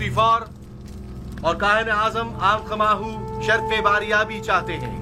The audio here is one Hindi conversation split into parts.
इस्तीफार और कायद आजम आम खमाहू शर्फ बारियाबी चाहते हैं।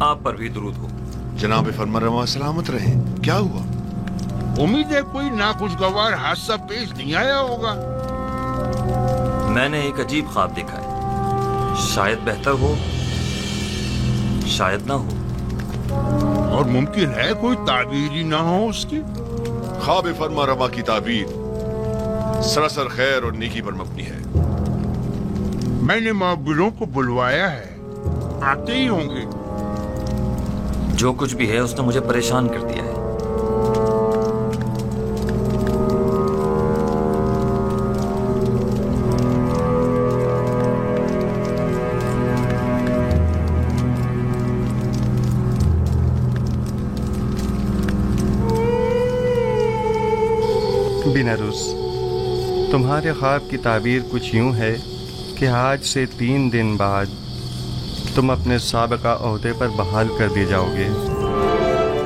आप पर भी दुरूद हो। जनाब फरमारवा सलामत रहे। क्या हुआ? उम्मीद है कोई नाखुशगवार हादसा पेश नहीं आया होगा। मैंने एक अजीब ख्वाब देखा है, शायद बेहतर हो शायद ना हो, और मुमकिन है कोई ताबीर ही ना हो उसकी। ख्वाब फरमारवा की ताबीर सरासर खैर और नेकी पर मबनी है। मैंने माबूरों को बुलवाया है, आते ही होंगे। जो कुछ भी है उसने मुझे परेशान कर दिया है। बिनारुस, तुम्हारे ख्वाब की ताबीर कुछ यूं है कि आज से 3 दिन बाद तुम अपने साबिका ओहदे पर बहाल कर दिए जाओगे।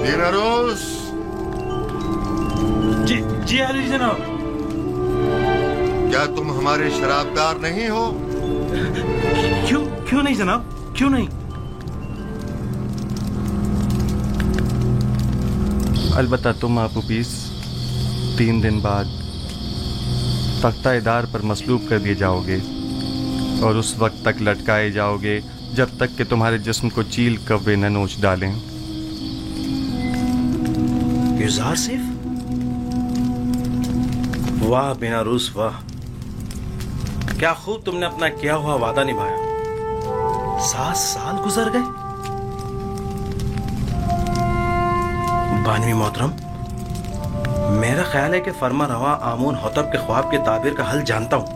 बिनारुस। जी अली जनाब। क्या तुम हमारे शराबदार नहीं हो? क्यों नहीं जनाब, क्यों नहीं? अलबत्ता तुम आपूपीस 3 दिन बाद तख्ता-ए-दार पर मसलूब कर दिए जाओगे और उस वक्त तक लटकाए जाओगे जब तक कि तुम्हारे जिस्म को चील कव्वे न नोच डालें। युज़ार सिर्फ? वाह बिनारुस वाह, क्या खूब तुमने अपना किया हुआ वादा निभाया। 7 साल गुजर गए। बानवी मोहतरम, मेरा ख्याल है कि फरमा रवा आमून होतब के ख्वाब के ताबीर का हल जानता हूं,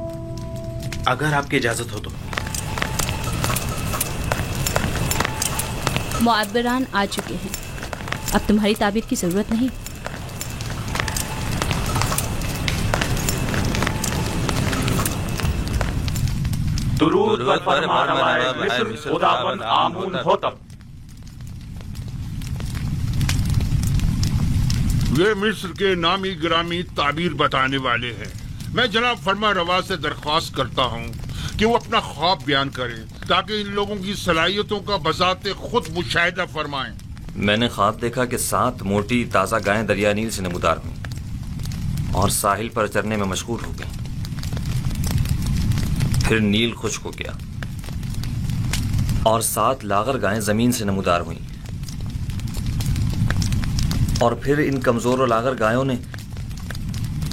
अगर आपकी इजाजत हो तो। मुअब्बिरान आ चुके हैं, अब तुम्हारी ताबीर की जरूरत नहीं। दुरूद व फरमानवाए मिस्र खुदावंद आमून होतब। ये मिस्र के नामी ग्रामी ताबीर बताने वाले हैं। मैं जनाब फरमा रवा से दरख्वास्त करता हूँ कि वो अपना ख्वाब बयान करें ताकि इन लोगों की सलाहियतों का बजाते खुद मुशाहिदा फरमाएं। मैंने ख्वाब देखा कि 7 मोटी ताज़ा गायें दरिया नील से नमूदार हुई और साहिल पर चरने में मशगूल हो गईं। फिर नील खुश्क हो गया और 7 लागर गायें जमीन से नमूदार हुईं और फिर इन कमजोर और लागर गायों ने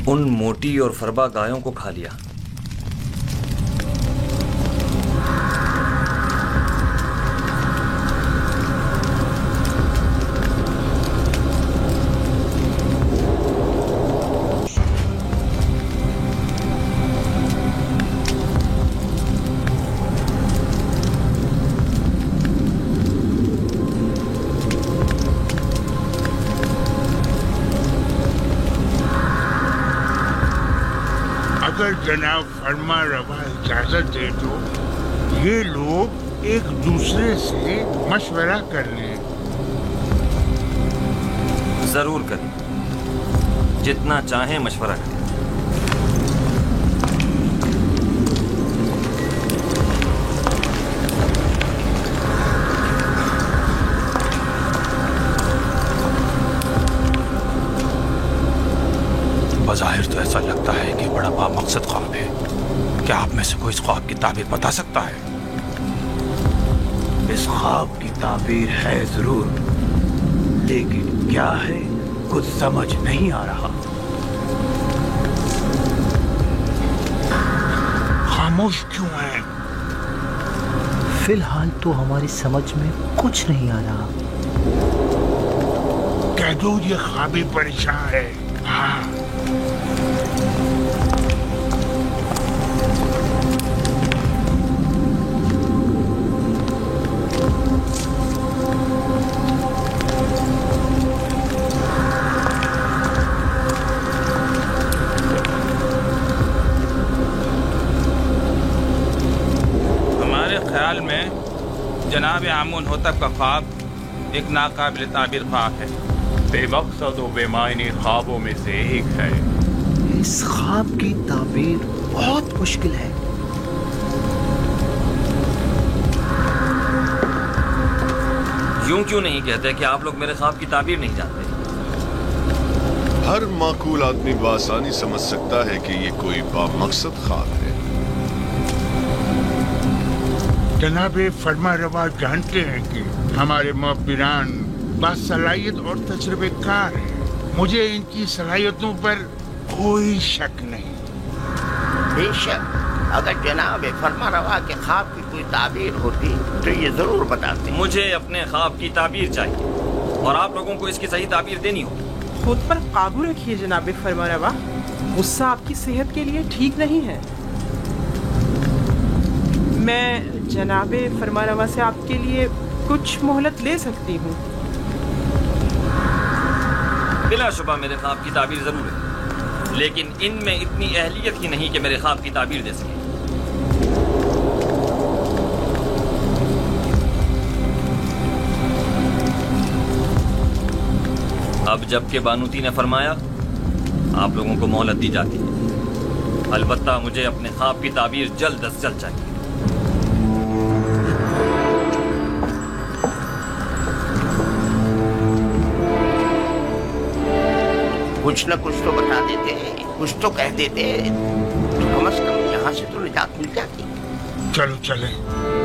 उन मोटी और फरबा गायों को खा लिया। अगर जनाब फरमा रवा इजाजत दे तो ये लोग एक दूसरे से मशवरा कर लें। जरूर करें, जितना चाहें मशवरा करें। बज़ाहिर तो ऐसा लगता है कि बड़ा बामकसद ख्वाब है। क्या आप में से कोई इस ख्वाब की ताबीर बता सकता है? इस ख्वाब की ताबीर है जरूर, लेकिन क्या है कुछ समझ नहीं आ रहा। खामोश क्यों है? फिलहाल तो हमारी समझ में कुछ नहीं आ रहा। कह दो ये ख्वाबी परेशान है। हाँ। ख्याल में जनाब आमून होतब का ख्वाब एक नाकाबिल ताबीर ख्वाब है। बेमकसद और बेमायने ख्वाबों में से एक है। इस ख्वाब की ताबीर बहुत मुश्किल है। यूं क्यों नहीं कहते कि आप लोग मेरे ख्वाब की ताबीर नहीं जानते? हर माकूल आदमी बआसानी समझ सकता है कि ये कोई बामकसद ख्वाब है। जनाबे फरमा रवा जानते हैं कि हमारे मुअब्बिरान बासलाहियत और तजुर्बेकार हैं। मुझे इनकी सलाहियतों पर कोई शक नहीं। बेशक अगर जनाब फरमा रवा के ख्वाब की कोई ताबीर होती तो ये जरूर बताते। मुझे अपने ख्वाब की ताबीर चाहिए और आप लोगों को इसकी सही ताबीर देनी होगी। खुद पर काबू रखिए जनाब फरमा रवा, गुस्सा आपकी सेहत के लिए ठीक नहीं है। मैं जनाब फरमा रवा से आपके लिए कुछ मोहलत ले सकती हूँ। बिलाशुबा मेरे ख्वाब की ताबीर जरूर है, लेकिन इनमें इतनी अहलियत ही नहीं कि मेरे ख्वाब की ताबीर दे सके। अब जबकि बानूती ने फरमाया, आप लोगों को मोहलत दी जाती है। अलबत्ता मुझे अपने ख्वाब की ताबीर जल्द अज जल्द चाहिए। कुछ न कुछ तो बता देते, कुछ तो कह देते तो कम से कम यहाँ से तो निजात मिल जाती। चलो चले।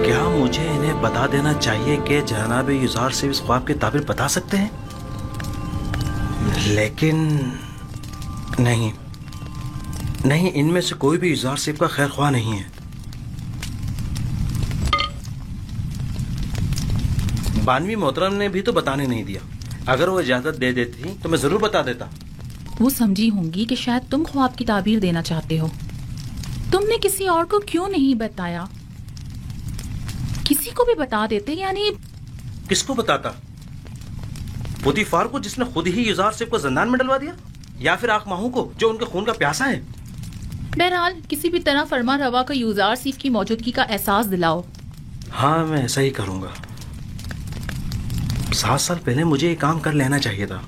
क्या मुझे इन्हें बता देना चाहिए कि जनाब युजार से इस ख्वाब की ताबीर बता सकते हैं? लेकिन नहीं, इनमें से कोई भी युजार सेब का खैर ख्वाह नहीं है। बानवी मोहतरम ने भी तो बताने नहीं दिया। अगर वो इजाजत दे देती तो मैं जरूर बता देता। वो समझी होंगी कि शायद तुम ख्वाब की ताबीर देना चाहते हो। तुमने किसी और को क्यों नहीं बताया? किसी को भी बता देते। यानी किसको बताता? पुतीफार को, जिसने खुद ही युजार सेब को जिंदान में डलवा दिया, या फिर आकमाहू को जो उनके खून का प्यासा है? बहरहाल किसी भी तरह फरमा रवा को युजार सेब की मौजूदगी का एहसास दिलाओ। हाँ, मैं ऐसा ही करूंगा। 7 साल पहले मुझे ये काम कर लेना चाहिए था।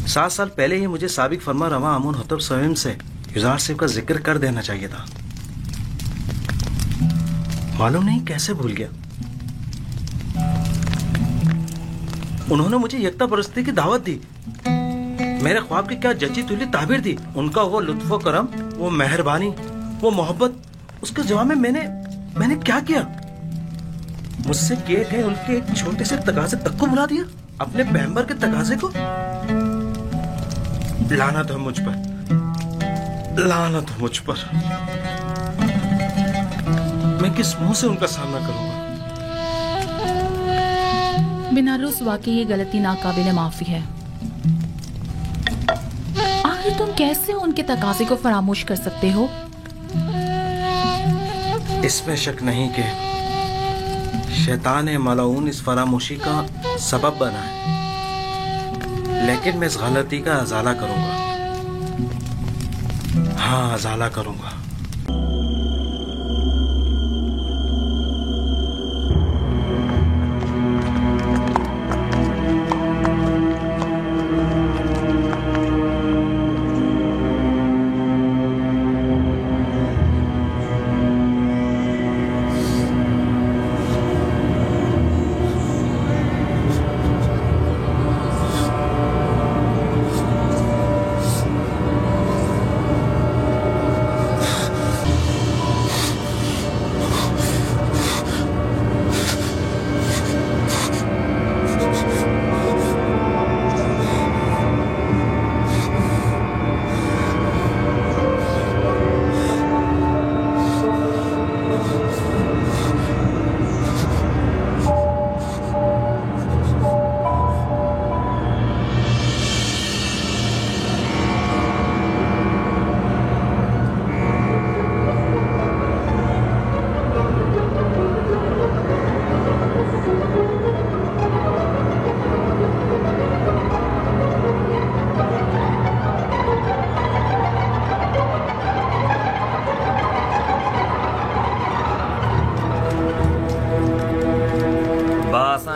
7 साल पहले ही मुझे साबिक फरमा रवा आमून होतब स्वयं से युजार सेब का जिक्र कर देना चाहिए था। मालूम नहीं कैसे भूल गया। उन्होंने मुझे यकता परस्ती की दावत दी, मेरे ख्वाब की क्या जची तुली ताबीर दी। उनका वो लुत्फो करम, वो मेहरबानी, वो मोहब्बत, उसके जवाब में मैंने क्या किया? मुझसे किए गए उनके एक छोटे से तकाजे तक को भुला दिया, अपने पैगंबर के तकाजे को। लानत है मुझ पर, लानत है मुझ पर। मैं किस मुंह से उनका सामना करूंगा? बिना रुस्वा के ये गलती नाकाबिले माफी है। आखिर तुम कैसे उनके तकाजे को फरामोश कर सकते हो? इसमें शक नहीं कि शैतान मलऊन इस फरामोशी का सबब बना है, लेकिन मैं इस गलती का अजाला करूंगा। हाँ, अजाला करूंगा।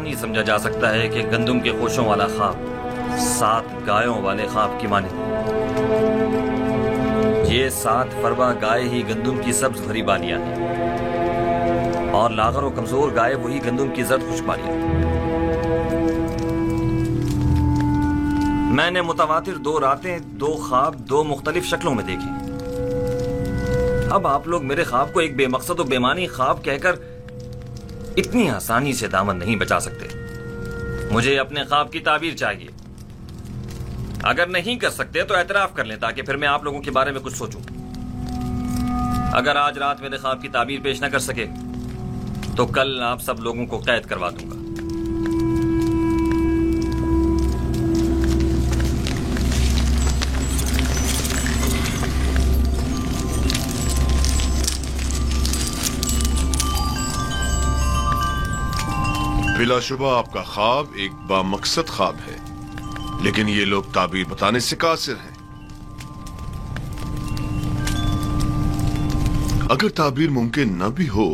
आसान ही समझा जा सकता है कि गंदुम के खोशों वाला ख्वाब 7 गायों वाले ख्वाब की माने। ये 7 फरवा गाय ही गंदुम की सब्ज भरी बालियां हैं और लागर और कमजोर गाय वही गंदुम की जर्द खुश बालियां। मैंने मुतवातिर 2 रातें 2 ख्वाब 2 मुख्तलिफ शक्लों में देखे। अब आप लोग मेरे ख्वाब को एक बेमकसद और बेमानी ख्वाब कहकर इतनी आसानी से दामन नहीं बचा सकते। मुझे अपने ख्वाब की ताबीर चाहिए। अगर नहीं कर सकते तो एतराफ कर लें ताकि फिर मैं आप लोगों के बारे में कुछ सोचूं। अगर आज रात मेरे ख्वाब की ताबीर पेश न कर सके तो कल आप सब लोगों को कैद करवा दूंगा। बिलाशुबा आपका ख्वाब एक बामकसद ख्वाब है, लेकिन ये लोग ताबीर बताने से कासिर हैं। अगर ताबीर मुमकिन न भी हो,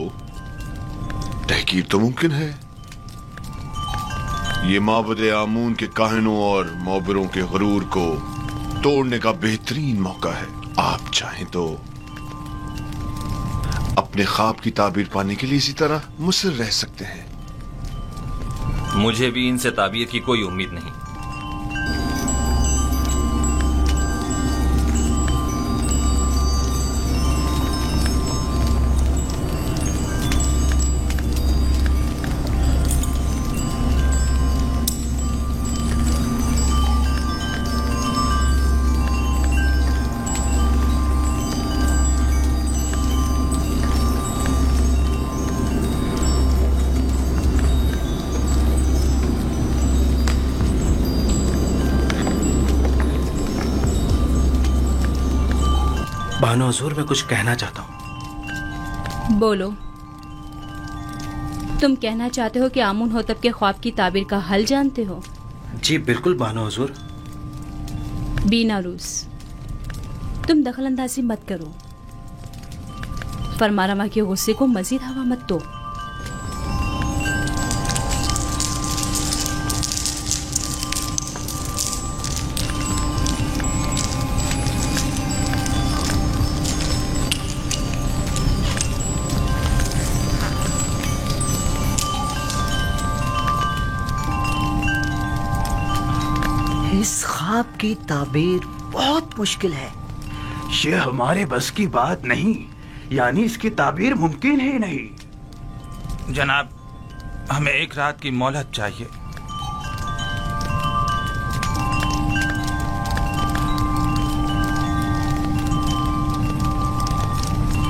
तहकीर तो मुमकिन है। ये माबद आमून के काहिनों और मौबरों के गुरूर को तोड़ने का बेहतरीन मौका है। आप चाहें तो अपने ख्वाब की ताबीर पाने के लिए इसी तरह मुसर रह सकते हैं। मुझे भी इनसे ताबीर की कोई उम्मीद नहीं। बानो हजूर, मैं कुछ कहना चाहता हूँ। बोलो। तुम कहना चाहते हो कि आमून होतब के ख्वाब की ताबीर का हल जानते हो? जी बिल्कुल बानो हजूर। बीनारूस, तुम दखल अंदाजी मत करो। फरमारवा के गुस्से को मजीद हवा मत दो। इस ख्वाब की ताबीर बहुत मुश्किल है। ये हमारे बस की बात नहीं, यानी इसकी ताबीर मुमकिन ही नहीं। जनाब, हमें 1 रात की मोहलत चाहिए।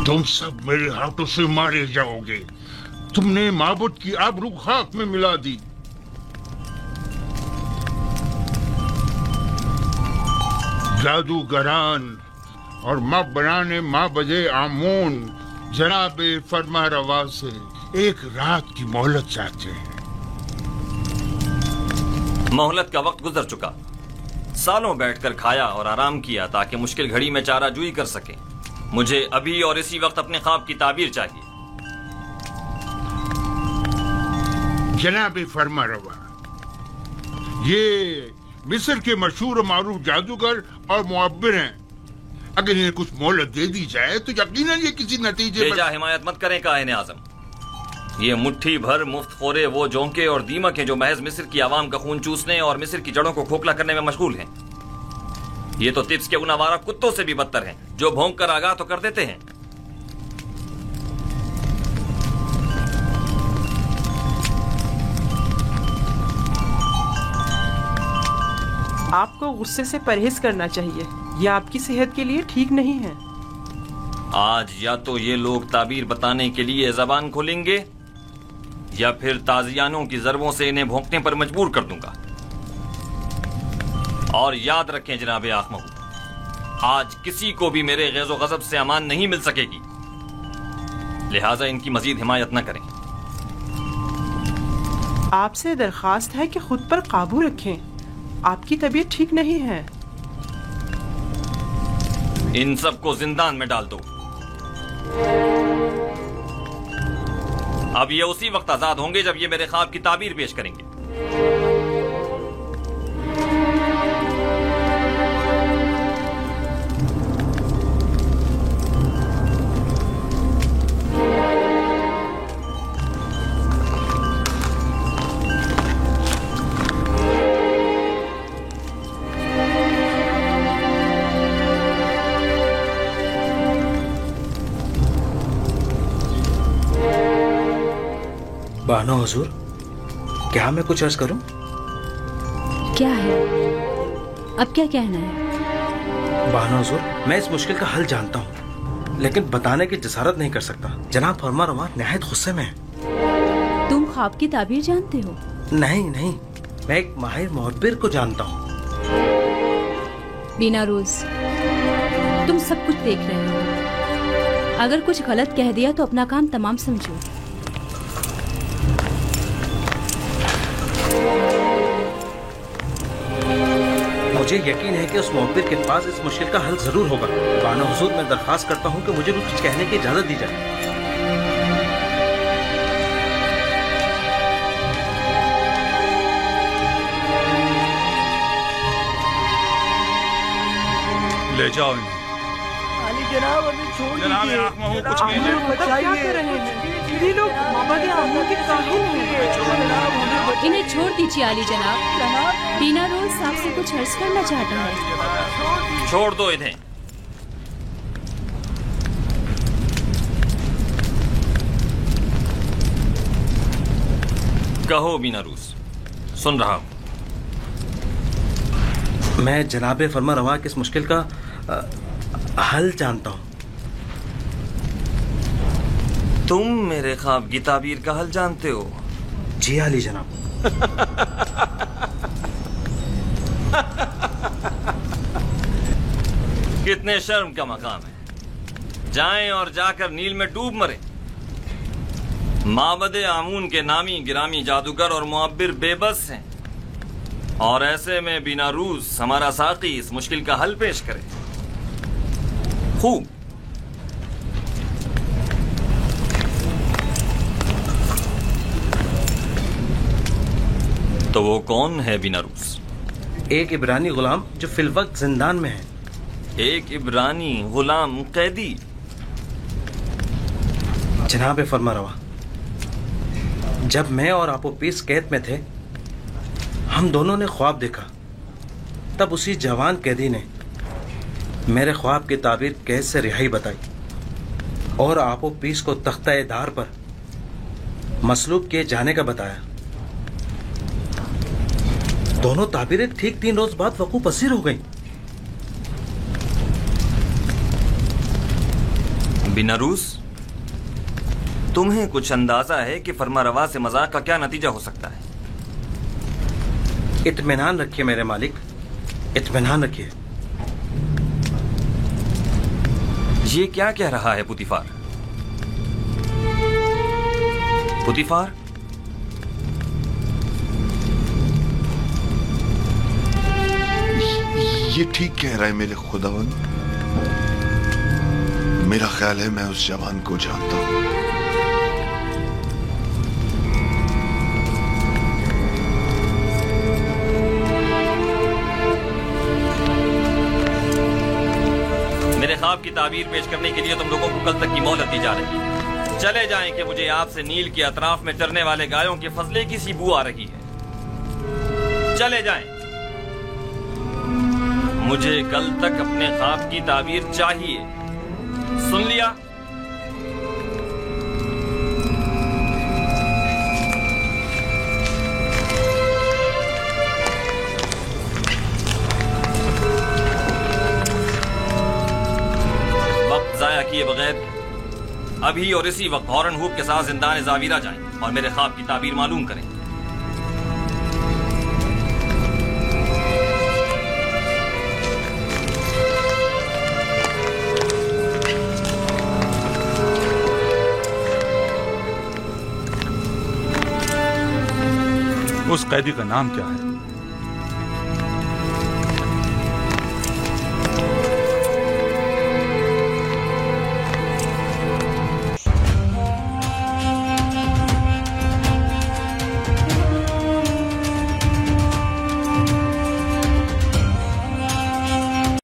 तुम सब मेरे हाथों से मारे जाओगे। तुमने माबूद की आबरू खाक में मिला दी। जादूगरान और माँ बनाने माँ बजे आमून जनाबे फरमा रवा से 1 रात की मोहलत चाहते हैं। मोहलत का वक्त गुजर चुका। सालों बैठकर खाया और आराम किया ताकि मुश्किल घड़ी में चाराजूई कर सके। मुझे अभी और इसी वक्त अपने ख्वाब की ताबीर चाहिए। जनाबे फरमा रवा, ये मिस्र के मशहूर और मारूफ जादूगर और मुअब्बिर हैं। अगर इन्हें कुछ मोहलत दे दी जाए तो यकीनन ये किसी नतीजे बेजा हिमायत मत करें काहिने आजम। ये मुट्ठी भर मुफ्त खोरे वो जोंके और दीमक हैं जो महज मिस्र की आवाम का खून चूसने और मिस्र की जड़ों को खोखला करने में मशगूल हैं। ये तो तिब्स के उन आवारा कुत्तों से भी बदतर हैं जो भौंक कर आगाह तो कर देते हैं। आपको गुस्से से परहेज करना चाहिए। यह आपकी सेहत के लिए ठीक नहीं है। आज या तो ये लोग ताबीर बताने के लिए जबान खोलेंगे या फिर ताजियानों की जरबों से इन्हें भौंकने पर मजबूर कर दूंगा। और याद रखें जनाबे आखमहू, आज किसी को भी मेरे गैज़ो गज़ब से अमान नहीं मिल सकेगी, लिहाजा इनकी मजीद हिमायत न करें। आपसे दरखास्त है कि खुद पर काबू रखें। आपकी तबीयत ठीक नहीं है। इन सबको जिंदान में डाल दो। अब ये उसी वक्त आजाद होंगे जब ये मेरे ख्वाब की ताबीर पेश करेंगे। बानो हुजूर, क्या मैं कुछ अर्ज करूं? क्या है? अब क्या कहना है? बानो हुजूर, मैं इस मुश्किल का हल जानता हूं, लेकिन बताने की जसारत नहीं कर सकता। जनाब फरमारवा निहायत गुस्से में है। तुम ख्वाब की ताबीर जानते हो? नहीं नहीं, मैं एक माहिर मुहब्बिर को जानता हूं। बिना रोज, तुम सब कुछ देख रहे हो। अगर कुछ गलत कह दिया तो अपना काम तमाम समझो। मुझे यकीन है कि उस मुहब्बिर के पास इस मुश्किल का हल जरूर होगा। बानो हुजूर, मैं दरख्वास्त करता हूँ कि मुझे भी कुछ कहने की इजाजत दी जाए। ले जाओ इन्हें। अली जनाब, हमें छोड़ दीजिए। जनाब, आँख में हो, कुछ नहीं है। क्या कर रहे हैं ये लोग? मामद आमून के काहिल हैं। इन्हें छोड़ दीजिए आली जनाब। बिना रोज आपसे कुछ अर्ज करना चाहता है। छोड़ दो इन्हें। कहो बिना रूस, सुन रहा हूं। मैं जनाबे फरमा रवा की इस मुश्किल का हल जानता हूं। तुम मेरे ख्वाब की ताबीर का हल जानते हो? जी आली जनाब। कितने शर्म का मकाम है। जाएं और जाकर नील में डूब मरे। माबद आमून के नामी गिरामी जादूगर और मुअब्बिर बेबस हैं, और ऐसे में बिना रूस हमारा साकी इस मुश्किल का हल पेश करे। खूब, तो वो कौन है बिना रूस? एक इब्रानी गुलाम जो फिलवक्त जिंदान में है। एक इब्रानी गुलाम कैदी? जनाब फरमा रवा, जब मैं और आपोपीस कैद में थे, हम दोनों ने ख्वाब देखा। तब उसी जवान कैदी ने मेरे ख्वाब की ताबीर कैद से रिहाई बताई और आपोपीस को तख्ता-ए-दार पर मसलूब किए जाने का बताया। दोनों ताबीरें ठीक 3 रोज बाद वकू पसीर हो गईं। बिना रूस, तुम्हें कुछ अंदाजा है कि फरमारवा से मजाक का क्या नतीजा हो सकता है? इत्मीनान रखिए मेरे मालिक, इत्मीनान रखिए। ये क्या कह रहा है पुतिफार? पुतिफार, ये ठीक कह रहा है मेरे खुदावन। मेरा ख्याल है मैं उस जवान को जानता हूं। मेरे ख्वाब की ताबीर पेश करने के लिए तुम लोगों को कल तक की मोहलत दी जा रही है। चले जाएं कि मुझे आपसे नील के अतराफ में चरने वाले गायों के फजले की सी बू आ रही है। चले जाएं। मुझे कल तक अपने ख्वाब की ताबीर चाहिए। सुन लिया? वक्त जाया किए बगैर अभी और इसी वक्त हॉरन हुप के साथ जिंदान जावीरा जाएं और मेरे ख्वाब की ताबीर मालूम करें। उस कैदी का नाम क्या है?